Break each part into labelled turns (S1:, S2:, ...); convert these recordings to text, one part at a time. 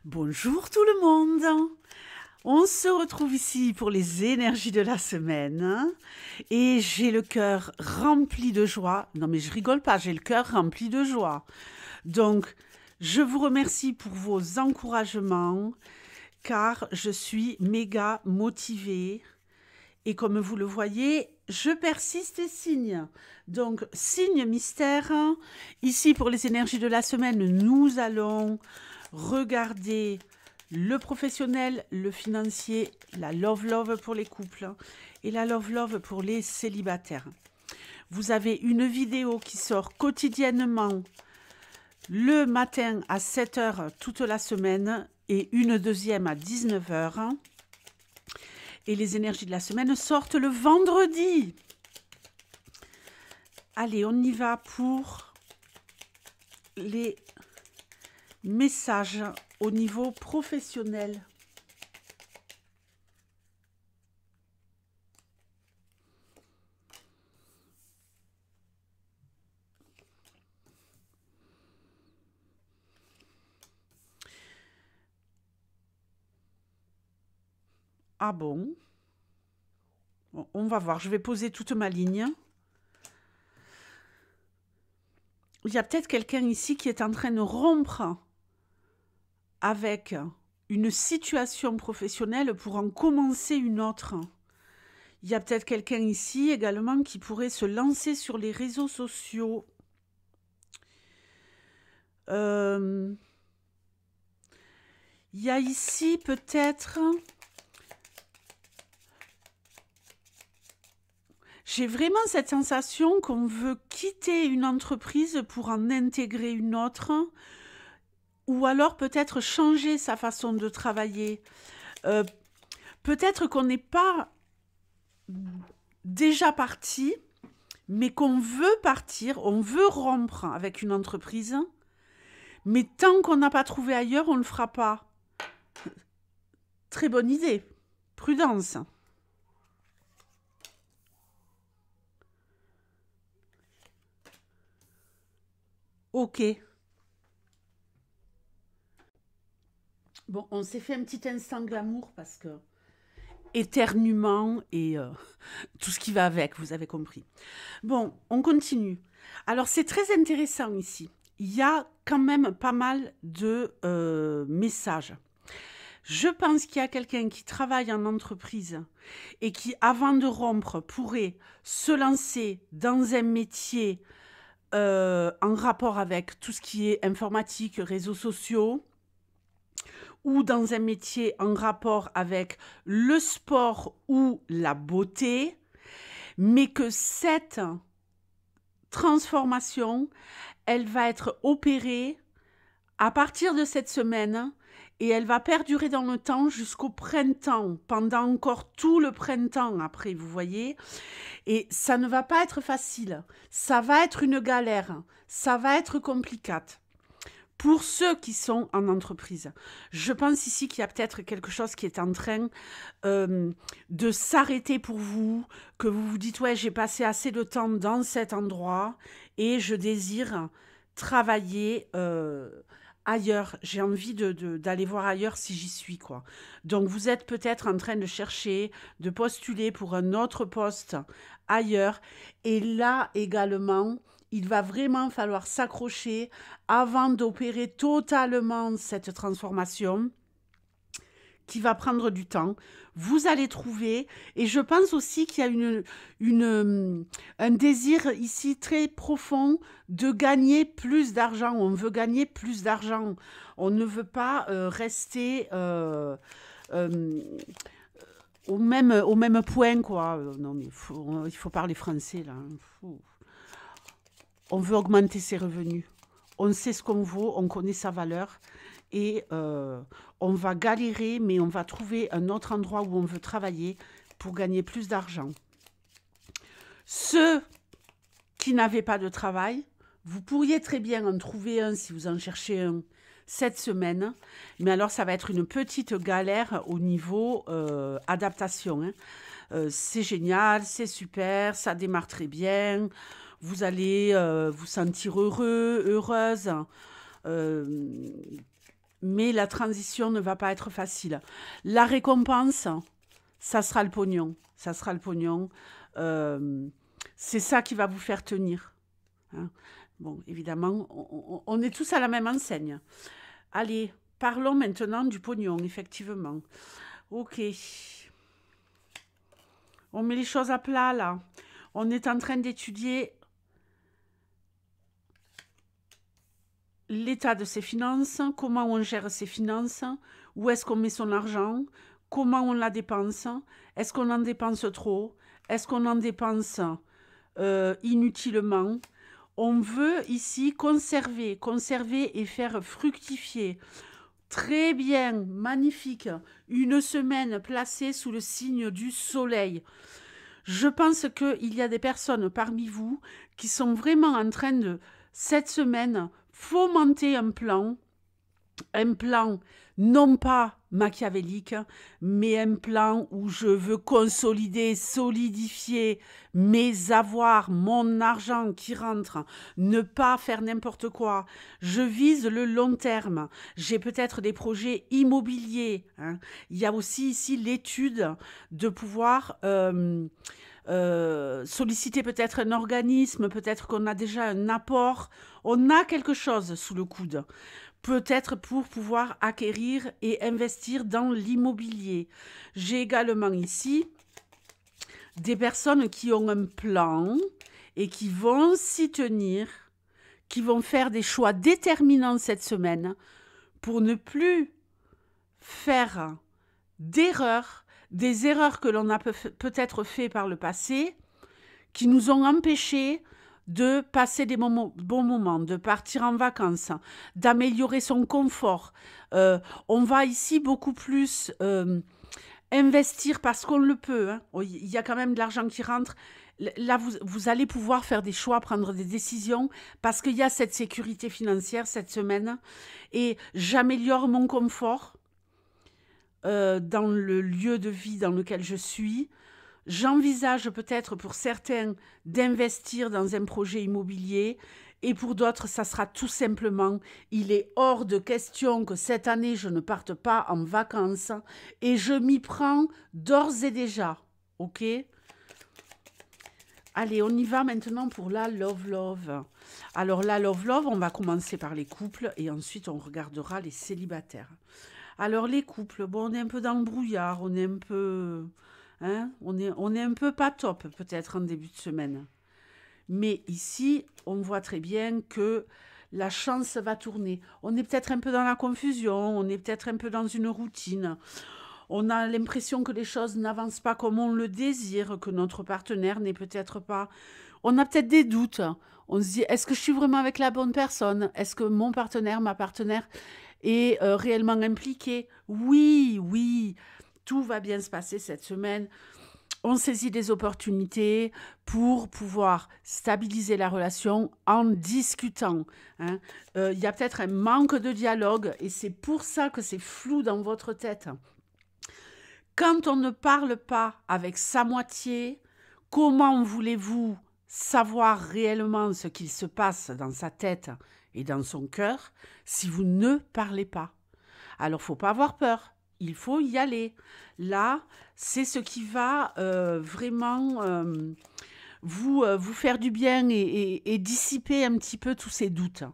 S1: Bonjour tout le monde. On se retrouve ici pour les énergies de la semaine et j'ai le cœur rempli de joie. Non mais je rigole pas, j'ai le cœur rempli de joie. Donc, je vous remercie pour vos encouragements car je suis méga motivée. Et comme vous le voyez, je persiste et signe. Donc, signe mystère. Ici, pour les énergies de la semaine, nous allons regarder le professionnel, le financier, la love pour les couples et la love pour les célibataires. Vous avez une vidéo qui sort quotidiennement le matin à 7 h toute la semaine et une deuxième à 19 h. Et les énergies de la semaine sortent le vendredi. Allez, on y va pour les messages au niveau professionnel. Ah bon? Bon, on va voir, je vais poser toute ma ligne. Il y a peut-être quelqu'un ici qui est en train de rompre avec une situation professionnelle pour en commencer une autre. Il y a peut-être quelqu'un ici également qui pourrait se lancer sur les réseaux sociaux. Il y a ici peut-être... J'ai vraiment cette sensation qu'on veut quitter une entreprise pour en intégrer une autre, ou alors peut-être changer sa façon de travailler. Peut-être qu'on n'est pas déjà parti, mais qu'on veut partir, on veut rompre avec une entreprise, mais tant qu'on n'a pas trouvé ailleurs, on ne le fera pas. Très bonne idée. Prudence. Ok. Bon, on s'est fait un petit instant glamour parce que éternuement et tout ce qui va avec, vous avez compris. Bon, on continue. Alors, c'est très intéressant ici. Il y a quand même pas mal de messages. Je pense qu'il y a quelqu'un qui travaille en entreprise et qui, avant de rompre, pourrait se lancer dans un métier en rapport avec tout ce qui est informatique, réseaux sociaux, ou dans un métier en rapport avec le sport ou la beauté, mais que cette transformation, elle va être opérée à partir de cette semaine et elle va perdurer dans le temps jusqu'au printemps, pendant encore tout le printemps après, vous voyez. Et ça ne va pas être facile, ça va être une galère, ça va être compliqué. Pour ceux qui sont en entreprise, je pense ici qu'il y a peut-être quelque chose qui est en train de s'arrêter pour vous, que vous vous dites, ouais, j'ai passé assez de temps dans cet endroit et je désire travailler ailleurs. J'ai envie d'aller voir ailleurs si j'y suis, quoi. Donc, vous êtes peut-être en train de chercher, de postuler pour un autre poste ailleurs. Et là également, il va vraiment falloir s'accrocher avant d'opérer totalement cette transformation qui va prendre du temps. Vous allez trouver, et je pense aussi qu'il y a un désir ici très profond de gagner plus d'argent. On veut gagner plus d'argent. On ne veut pas rester au même point, quoi. Non, mais il faut parler français, là. On veut augmenter ses revenus. On sait ce qu'on vaut, on connaît sa valeur et on va galérer, mais on va trouver un autre endroit où on veut travailler pour gagner plus d'argent. Ceux qui n'avaient pas de travail, vous pourriez très bien en trouver un si vous en cherchez un cette semaine, mais alors ça va être une petite galère au niveau adaptation. Hein. C'est génial, c'est super, ça démarre très bien. Vous allez vous sentir heureux, heureuse. mais la transition ne va pas être facile. La récompense, ça sera le pognon. Ça sera le pognon. C'est ça qui va vous faire tenir. Hein. Bon, évidemment, on est tous à la même enseigne. Allez, parlons maintenant du pognon, effectivement. Ok. On met les choses à plat, là. On est en train d'étudier l'état de ses finances, comment on gère ses finances, où est-ce qu'on met son argent, comment on la dépense, est-ce qu'on en dépense trop, est-ce qu'on en dépense inutilement. On veut ici conserver et faire fructifier. Très bien, magnifique. Une semaine placée sous le signe du soleil. Je pense qu'il y a des personnes parmi vous qui sont vraiment en train de, cette semaine, fomenter un plan non pas machiavélique, mais un plan où je veux consolider, solidifier mes avoirs, mon argent qui rentre, ne pas faire n'importe quoi. Je vise le long terme. J'ai peut-être des projets immobiliers. Hein. Il y a aussi ici l'étude de pouvoir solliciter peut-être un organisme, peut-être qu'on a déjà un apport, on a quelque chose sous le coude. Peut-être pour pouvoir acquérir et investir dans l'immobilier. J'ai également ici des personnes qui ont un plan et qui vont s'y tenir, qui vont faire des choix déterminants cette semaine pour ne plus faire d'erreurs, des erreurs que l'on a peut-être fait par le passé, qui nous ont empêchés de passer des bons moments, de partir en vacances, d'améliorer son confort. On va ici beaucoup plus investir parce qu'on le peut. Hein. Il y a quand même de l'argent qui rentre. Là, vous allez pouvoir faire des choix, prendre des décisions parce qu'il y a cette sécurité financière cette semaine. Et j'améliore mon confort dans le lieu de vie dans lequel je suis. J'envisage peut-être pour certains d'investir dans un projet immobilier et pour d'autres, ça sera tout simplement, il est hors de question que cette année, je ne parte pas en vacances et je m'y prends d'ores et déjà. Ok ? Allez, on y va maintenant pour la love. Alors la love, on va commencer par les couples et ensuite on regardera les célibataires. Alors les couples, bon, on est un peu dans le brouillard, on est un peu... Hein, on est un peu pas top peut-être en début de semaine. Mais ici, on voit très bien que la chance va tourner. On est peut-être un peu dans la confusion, on est peut-être un peu dans une routine. On a l'impression que les choses n'avancent pas comme on le désire, que notre partenaire n'est peut-être pas... On a peut-être des doutes. On se dit, est-ce que je suis vraiment avec la bonne personne? Est-ce que mon partenaire, ma partenaire est réellement impliqué? Oui. Tout va bien se passer cette semaine. On saisit des opportunités pour pouvoir stabiliser la relation en discutant. Hein. Y a peut-être un manque de dialogue et c'est pour ça que c'est flou dans votre tête. Quand on ne parle pas avec sa moitié, comment voulez-vous savoir réellement ce qu'il se passe dans sa tête et dans son cœur si vous ne parlez pas? Alors, il ne faut pas avoir peur. Il faut y aller. Là, c'est ce qui va vraiment vous faire du bien et dissiper un petit peu tous ces doutes.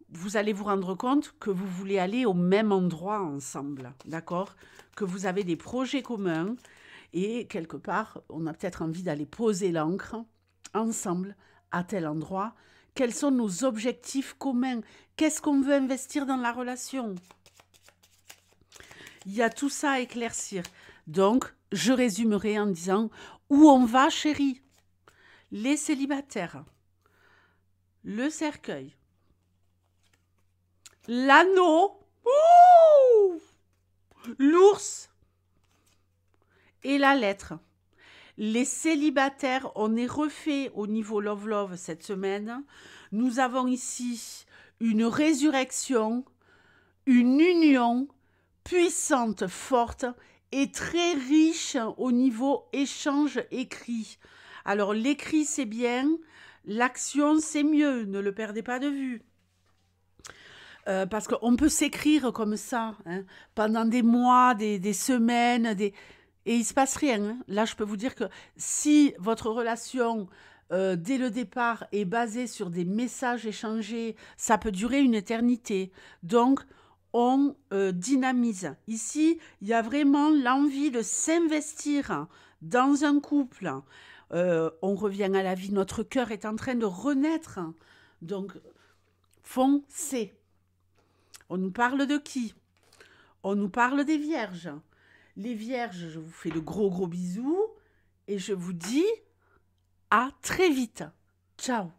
S1: Vous allez vous rendre compte que vous voulez aller au même endroit ensemble, d'accord? Que vous avez des projets communs et quelque part, on a peut-être envie d'aller poser l'ancre ensemble à tel endroit. Quels sont nos objectifs communs? Qu'est-ce qu'on veut investir dans la relation? Il y a tout ça à éclaircir. Donc, je résumerai en disant où on va, chérie? Les célibataires, le cercueil, l'anneau, l'ours et la lettre. Les célibataires, on est refait au niveau love cette semaine. Nous avons ici une résurrection, une union puissante, forte et très riche au niveau échange écrit. Alors l'écrit c'est bien, l'action c'est mieux, ne le perdez pas de vue. Parce qu'on peut s'écrire comme ça, hein, pendant des mois, des semaines, et il se passe rien, hein. Là, je peux vous dire que si votre relation, dès le départ, est basée sur des messages échangés, ça peut durer une éternité. Donc, on dynamise. Ici, il y a vraiment l'envie de s'investir dans un couple. On revient à la vie. Notre cœur est en train de renaître. Donc, foncez. On nous parle de qui? On nous parle des vierges. Les vierges, je vous fais de gros gros bisous et je vous dis à très vite. Ciao.